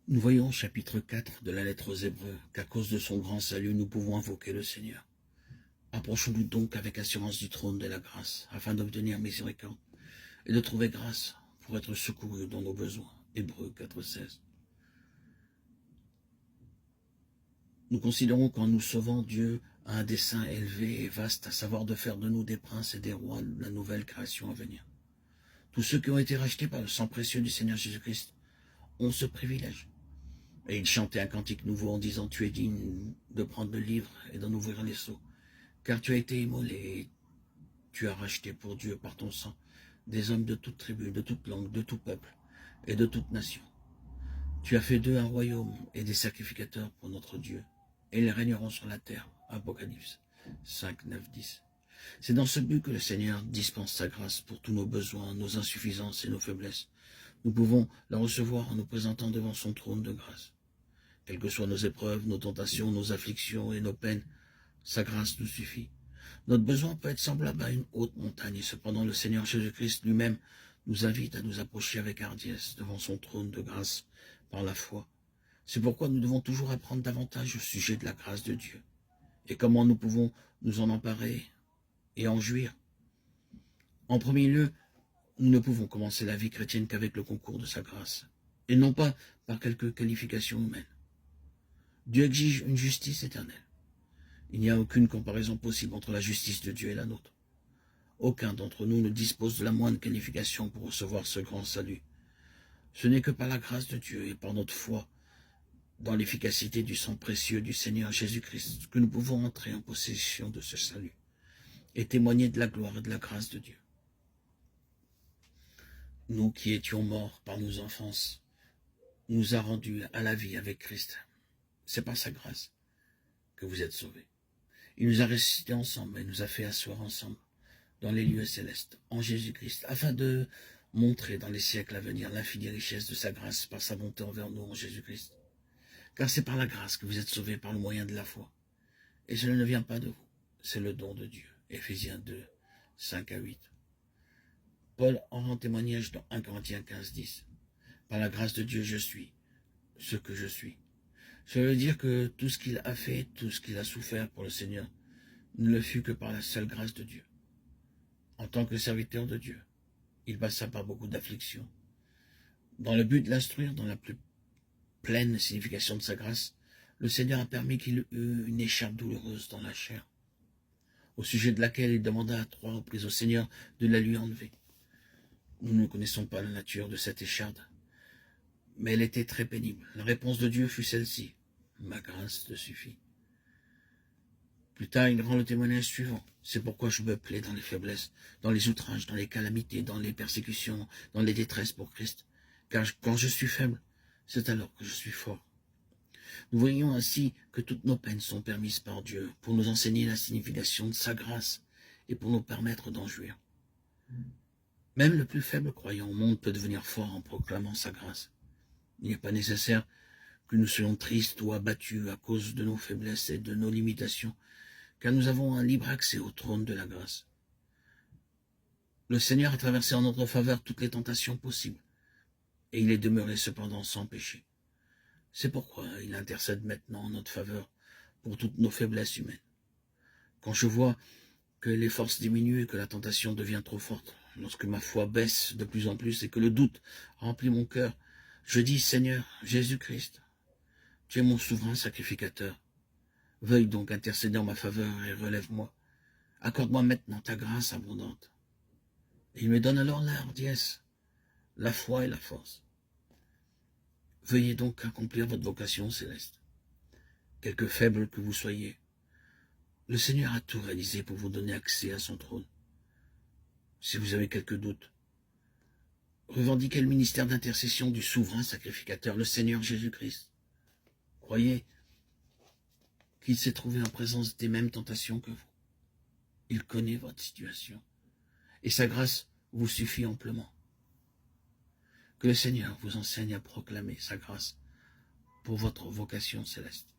Nous voyons au chapitre 4 de la lettre aux Hébreux qu'à cause de son grand salut, nous pouvons invoquer le Seigneur. Approchons-nous donc avec assurance du trône de la grâce, afin d'obtenir miséricorde et de trouver grâce pour être secourus dans nos besoins. Hébreux 4,16. Nous considérons qu'en nous sauvant, Dieu a un dessein élevé et vaste, à savoir de faire de nous des princes et des rois de la nouvelle création à venir. Tous ceux qui ont été rachetés par le sang précieux du Seigneur Jésus-Christ ont ce privilège. Et il chantait un cantique nouveau en disant « Tu es digne de prendre le livre et d'en ouvrir les sceaux, car tu as été immolé et tu as racheté pour Dieu par ton sang des hommes de toute tribu, de toute langue, de tout peuple et de toute nation. Tu as fait d'eux un royaume et des sacrificateurs pour notre Dieu, et ils régneront sur la terre. » Apocalypse 5, 9, 10. C'est dans ce but que le Seigneur dispense sa grâce pour tous nos besoins, nos insuffisances et nos faiblesses. Nous pouvons la recevoir en nous présentant devant son trône de grâce. Quelles que soient nos épreuves, nos tentations, nos afflictions et nos peines, sa grâce nous suffit. Notre besoin peut être semblable à une haute montagne, et cependant le Seigneur Jésus-Christ lui-même nous invite à nous approcher avec hardiesse devant son trône de grâce par la foi. C'est pourquoi nous devons toujours apprendre davantage au sujet de la grâce de Dieu et comment nous pouvons nous en emparer et en jouir. En premier lieu, nous ne pouvons commencer la vie chrétienne qu'avec le concours de sa grâce, et non pas par quelques qualifications humaines. Dieu exige une justice éternelle. Il n'y a aucune comparaison possible entre la justice de Dieu et la nôtre. Aucun d'entre nous ne dispose de la moindre qualification pour recevoir ce grand salut. Ce n'est que par la grâce de Dieu et par notre foi dans l'efficacité du sang précieux du Seigneur Jésus-Christ que nous pouvons entrer en possession de ce salut et témoigner de la gloire et de la grâce de Dieu. Nous qui étions morts par nos enfances, nous a rendus à la vie avec Christ. C'est par sa grâce que vous êtes sauvés. Il nous a ressuscités ensemble et nous a fait asseoir ensemble dans les lieux célestes, en Jésus-Christ, afin de montrer dans les siècles à venir l'infinie richesse de sa grâce par sa bonté envers nous en Jésus-Christ. Car c'est par la grâce que vous êtes sauvés par le moyen de la foi. Et cela ne vient pas de vous, c'est le don de Dieu. Éphésiens 2, 5 à 8. Paul en rend témoignage dans 1 Corinthiens 15, 10. Par la grâce de Dieu, je suis ce que je suis. Cela veut dire que tout ce qu'il a fait, tout ce qu'il a souffert pour le Seigneur, ne le fut que par la seule grâce de Dieu. En tant que serviteur de Dieu, il passa par beaucoup d'afflictions. Dans le but de l'instruire dans la plus pleine signification de sa grâce, le Seigneur a permis qu'il eût une écharpe douloureuse dans la chair, au sujet de laquelle il demanda à 3 reprises au Seigneur de la lui enlever. Nous ne connaissons pas la nature de cette écharpe, mais elle était très pénible. La réponse de Dieu fut celle-ci: « Ma grâce te suffit. » Plus tard, il rend le témoignage suivant. « C'est pourquoi je me plais dans les faiblesses, dans les outrages, dans les calamités, dans les persécutions, dans les détresses pour Christ. Car quand je suis faible, c'est alors que je suis fort. » Nous voyons ainsi que toutes nos peines sont permises par Dieu pour nous enseigner la signification de sa grâce et pour nous permettre d'en jouir. Même le plus faible croyant au monde peut devenir fort en proclamant sa grâce. Il n'est pas nécessaire que nous soyons tristes ou abattus à cause de nos faiblesses et de nos limitations, car nous avons un libre accès au trône de la grâce. Le Seigneur a traversé en notre faveur toutes les tentations possibles, et il est demeuré cependant sans péché. C'est pourquoi il intercède maintenant en notre faveur pour toutes nos faiblesses humaines. Quand je vois que les forces diminuent et que la tentation devient trop forte, lorsque ma foi baisse de plus en plus et que le doute remplit mon cœur, je dis: Seigneur Jésus-Christ, tu es mon souverain sacrificateur. Veuille donc intercéder en ma faveur et relève-moi. Accorde-moi maintenant ta grâce abondante. Et il me donne alors la hardiesse, la foi et la force. Veuillez donc accomplir votre vocation céleste. Quelque faible que vous soyez, le Seigneur a tout réalisé pour vous donner accès à son trône. Si vous avez quelques doutes, revendiquez le ministère d'intercession du souverain sacrificateur, le Seigneur Jésus-Christ. Croyez qu'il s'est trouvé en présence des mêmes tentations que vous. Il connaît votre situation et sa grâce vous suffit amplement. Que le Seigneur vous enseigne à proclamer sa grâce pour votre vocation céleste.